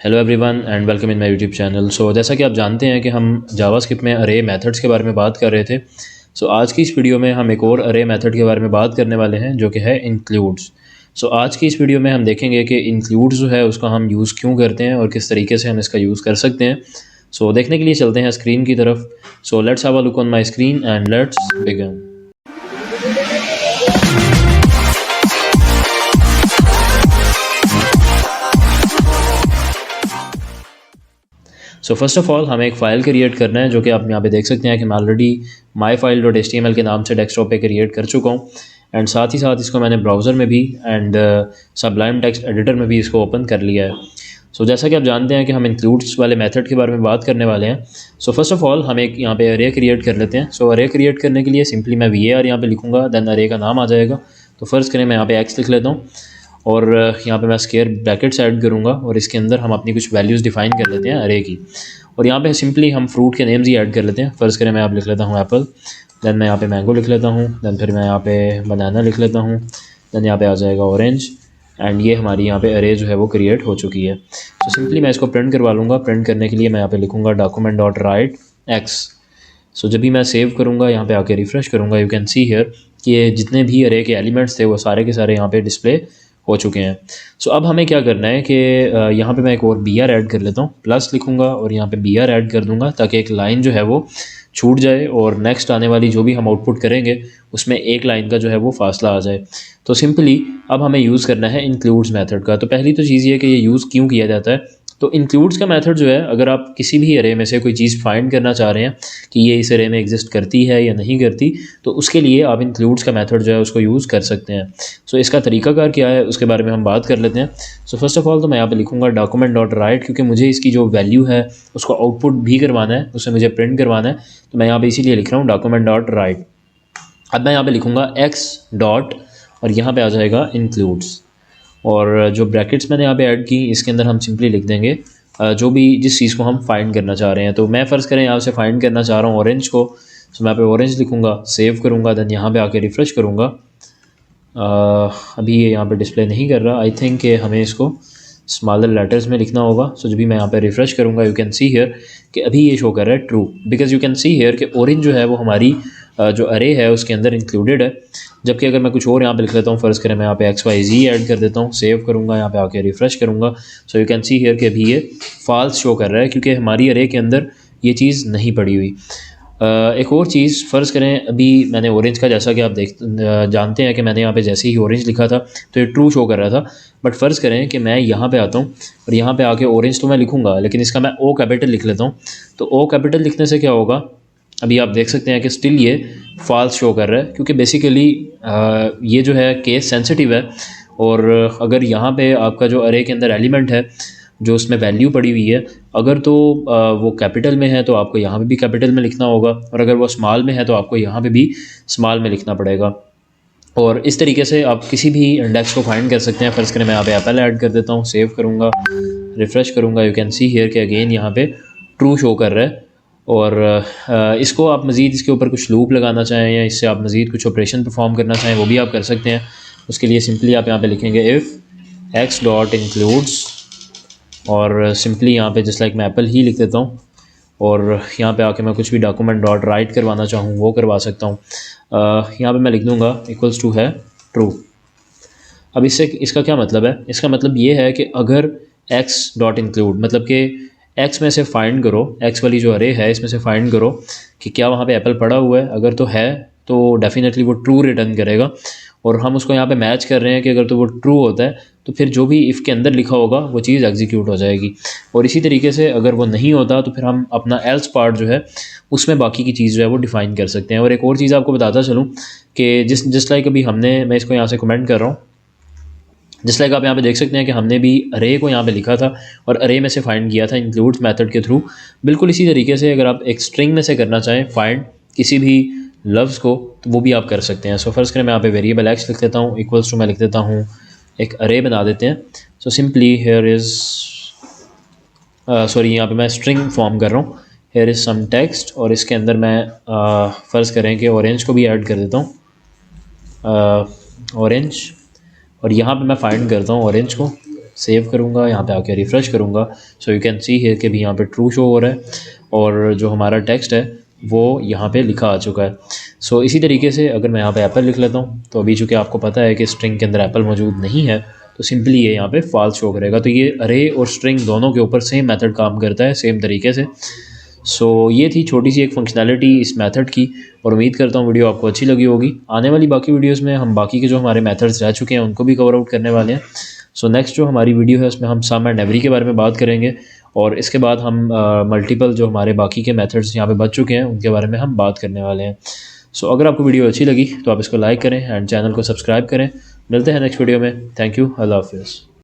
Hello everyone and welcome in my YouTube channel. जैसा कि आप जानते हैं कि हम जावास्क्रिप्ट में अरे मेथड्स के बारे में बात कर रहे थे। आज की इस वीडियो में हम एक और अरे मेथड के बारे में बात करने वाले हैं जो कि है इंक्लूड्स। आज की इस वीडियो में हम देखेंगे कि इंक्लूड्स जो है उसका हम यूज़ क्यों करते हैं और किस तरीके से हम इसका यूज़ कर सकते हैं। देखने के लिए चलते हैं स्क्रीन की तरफ। Let's have a look on my screen and let's begin. First of all हमें एक फ़ाइल क्रिएट करना है जो कि आप यहाँ पे देख सकते हैं कि मैं ऑलरेडी myfile.html के नाम से डेस्कटॉप पे क्रिएट कर चुका हूँ। एंड साथ ही साथ इसको मैंने ब्राउज़र में भी एंड सबलाइम टेक्स्ट एडिटर में भी इसको ओपन कर लिया है। जैसा कि आप जानते हैं कि हम इंक्लूड्स वाले मेथड के बारे में बात करने वाले हैं। फर्स्ट ऑफ ऑल हम एक यहाँ पे अरे क्रिएट कर लेते हैं। अरे क्रिएट करने के लिए सिंपली मैं var यहाँ पे लिखूँगा, देन अरे का नाम आ जाएगा। फ़र्ज़ करें मैं यहाँ पे x लिख लेता हूँ और यहाँ पे मैं स्क्वायर ब्रैकेट्स ऐड करूँगा और इसके अंदर हम अपनी कुछ वैल्यूज़ डिफ़ाइन कर लेते हैं अरे की। और यहाँ पे सिंपली हम फ्रूट के नेम्स ही ऐड कर लेते हैं। फ़र्ज़ करें मैं आप लिख लेता हूँ एप्पल, दैन मैं यहाँ पे मैंगो लिख लेता हूँ, दैन फिर मैं यहाँ पे बनाना लिख लेता हूँ, दैन यहाँ पे आ जाएगा ऑरेंज। एंड ये हमारी यहाँ पे अरे जो है वो क्रिएट हो चुकी है। सिंपली मैं इसको प्रिंट करवा लूँगा। प्रिंट करने के लिए मैं यहाँ पे लिखूँगा document.write x। जब भी मैं सेव करूँगा, यहाँ पे आके रिफ़्रेश करूँगा, यू कैन सी हियर कि ये जितने भी अरे के एलिमेंट्स थे वो सारे के सारे यहाँ पे डिस्प्ले हो चुके हैं। अब हमें क्या करना है कि यहाँ पे मैं एक और br ऐड कर लेता हूँ, प्लस लिखूँगा और यहाँ पे br ऐड कर दूँगा ताकि एक लाइन जो है वो छूट जाए और नेक्स्ट आने वाली जो भी हम आउटपुट करेंगे उसमें एक लाइन का जो है वो फासला आ जाए। सिंपली अब हमें यूज़ करना है इंक्लूड्स मेथड का। पहली तो चीज़ ये है कि ये यूज़ क्यों किया जाता है। इंक्लूड्स का मेथड जो है, अगर आप किसी भी अरे में से कोई चीज़ फाइंड करना चाह रहे हैं कि ये इस अरे में एग्जिस्ट करती है या नहीं करती, तो उसके लिए आप इंक्लूड्स का मेथड जो है उसको यूज़ कर सकते हैं। इसका तरीकाकार क्या है उसके बारे में हम बात कर लेते हैं। फर्स्ट ऑफ ऑल तो मैं यहाँ पे लिखूँगा document.write, क्योंकि मुझे इसकी जो वैल्यू है उसको आउटपुट भी करवाना है, उसे मुझे प्रिंट करवाना है। तो मैं यहाँ पे इसीलिए लिख रहा हूँ document.write। अब मैं यहाँ पे लिखूँगा x डॉट और यहाँ पे आ जाएगा इंक्लूड्स, और जो ब्रैकेट्स मैंने यहाँ पे ऐड की इसके अंदर हम सिंपली लिख देंगे जो भी जिस चीज़ को हम फाइंड करना चाह रहे हैं। तो मैं फ़र्ज़ करें यहाँ से फाइंड करना चाह रहा हूँ ऑरेंज को। मैं यहाँ पे ऑरेंज लिखूँगा, सेव करूँगा, दैन यहाँ पे आके रिफ़्रेश करूँगा। अभी ये यहाँ पे डिस्प्ले नहीं कर रहा। आई थिंक कि हमें इसको स्मॉलर लेटर्स में लिखना होगा। जब भी मैं यहाँ पे रिफ़्रेश करूँगा, यू कैन सी हियर कि अभी ये शो कर रहा है true, because you can see here कि ऑरेंज जो है वो हमारी जो अरे है उसके अंदर इंक्लूडेड है। जबकि अगर मैं कुछ और यहाँ पे लिख लेता हूँ, फ़र्ज़ करें मैं यहाँ पे XYZ ऐड कर देता हूँ, सेव करूँगा, यहाँ पे आके रिफ़्रेश करूँगा। यू कैन सी हियर कि अभी ये फॉल्स शो कर रहा है क्योंकि हमारी अरे के अंदर ये चीज़ नहीं पड़ी हुई। एक और चीज़, फ़र्ज़ करें अभी मैंने ऑरेंज का, जैसा कि आप जानते हैं कि मैंने यहाँ पे जैसे ही ऑरेंज लिखा था तो ये ट्रू शो कर रहा था। बट फ़र्ज़ करें कि मैं यहाँ पे आता हूँ और यहाँ पे आके ऑरेंज तो मैं लिखूँगा, लेकिन इसका मैं O कैपिटल लिख लेता हूँ। तो O कैपिटल लिखने से क्या होगा, अभी आप देख सकते हैं कि स्टिल ये फॉल्स शो कर रहा है, क्योंकि बेसिकली ये जो है केस सेंसिटिव है। और अगर यहाँ पे आपका जो अरे के अंदर एलिमेंट है जो उसमें वैल्यू पड़ी हुई है, अगर तो वो कैपिटल में है तो आपको यहाँ पे भी कैपिटल में लिखना होगा, और अगर वो स्मॉल में है तो आपको यहाँ पे भी स्मॉल में लिखना पड़ेगा। और इस तरीके से आप किसी भी इंडेक्स को फाइंड कर सकते हैं। फ़र्ज़ करें मैं यहाँ पे एप्पल ऐड कर देता हूँ, सेव करूँगा, रिफ़्रेश करूँगा, यू कैन सी हियर कि अगेन यहाँ पे ट्रू शो कर रहा है। और इसको आप मज़ीद इसके ऊपर कुछ लूप लगाना चाहें या इससे आप मज़ीद कुछ ऑपरेशन परफॉर्म करना चाहें वो भी आप कर सकते हैं। उसके लिए सिंपली आप यहाँ पे लिखेंगे इफ़ x डॉट इंक्लूड्स, और सिंपली यहाँ पे जस्ट लाइक मैं एप्पल ही लिख देता हूँ, और यहाँ पे आके मैं कुछ भी document.write करवाना चाहूँ वो करवा सकता हूँ। यहाँ पे मैं लिख दूँगा इक्वल्स टू है ट्रू। अब इससे इसका क्या मतलब है, इसका मतलब ये है कि अगर x डॉट इंक्लूड, मतलब कि x में से फाइंड करो, x वाली जो अरे है इसमें से फाइंड करो कि क्या वहाँ पे एप्पल पड़ा हुआ है। अगर तो है तो डेफिनेटली वो ट्रू रिटर्न करेगा, और हम उसको यहाँ पे मैच कर रहे हैं कि अगर तो वो ट्रू होता है तो फिर जो भी इफ़ के अंदर लिखा होगा वो चीज़ एग्जीक्यूट हो जाएगी। और इसी तरीके से अगर वो नहीं होता तो फिर हम अपना एल्स पार्ट जो है उसमें बाकी की चीज़ जो है वो डिफ़ाइन कर सकते हैं। और एक और चीज़ आपको बताता चलूँ कि जस्ट लाइक अभी मैं इसको यहाँ से कमेंट कर रहा हूँ, जस्ट लाइक आप यहाँ पे देख सकते हैं कि हमने भी अरे को यहाँ पे लिखा था और अरे में से फाइंड किया था इंक्लूड्स मेथड के थ्रू। बिल्कुल इसी तरीके से अगर आप एक स्ट्रिंग में से करना चाहें फाइंड किसी भी लफ्ज़ को, तो वो भी आप कर सकते हैं। फ़र्ज़ करें मैं यहाँ पे वेरिएबल x लिख देता हूँ, इक्वल्स टू मैं लिख देता हूँ, एक अरे बना देते हैं। सिंपली हेयर इज़ सॉरी यहाँ पे मैं स्ट्रिंग फॉर्म कर रहा हूँ, हेयर इज़ सम टेक्स्ट, और इसके अंदर मैं फ़र्ज़ करें कि ऑरेंज को भी ऐड कर देता हूँ, ऑरेंज, और यहाँ पे मैं फाइंड करता हूँ ऑरेंज को, सेव करूँगा, यहाँ पे आके रिफ़्रेश करूँगा, so you can see here कि भी यहाँ पे ट्रू शो हो रहा है और जो हमारा टेक्स्ट है वो यहाँ पे लिखा आ चुका है। सो इसी तरीके से अगर मैं यहाँ पे एप्पल लिख लेता हूँ, तो अभी चूँकि आपको पता है कि स्ट्रिंग के अंदर एप्पल मौजूद नहीं है, तो सिंपली ये यहाँ पे फॉल्स शो करेगा। तो ये अरे और स्ट्रिंग दोनों के ऊपर सेम मेथड काम करता है, सेम तरीके से। सो ये थी छोटी सी एक फंक्शनैलिटी इस मेथड की, और उम्मीद करता हूँ वीडियो आपको अच्छी लगी होगी। आने वाली बाकी वीडियोज़ में हम बाकी के जो हमारे मेथड्स रह चुके हैं उनको भी कवर आउट करने वाले हैं। सो नेक्स्ट जो हमारी वीडियो है उसमें हम सम एंड एवरी के बारे में बात करेंगे, और इसके बाद हम मल्टीपल जो हमारे बाकी के मेथड्स यहाँ पे बच चुके हैं उनके बारे में हम बात करने वाले हैं। सो अगर आपको वीडियो अच्छी लगी तो आप इसको लाइक करें एंड चैनल को सब्सक्राइब करें। मिलते हैं नेक्स्ट वीडियो में। थैंक यू, अल्लाह हाफिज़।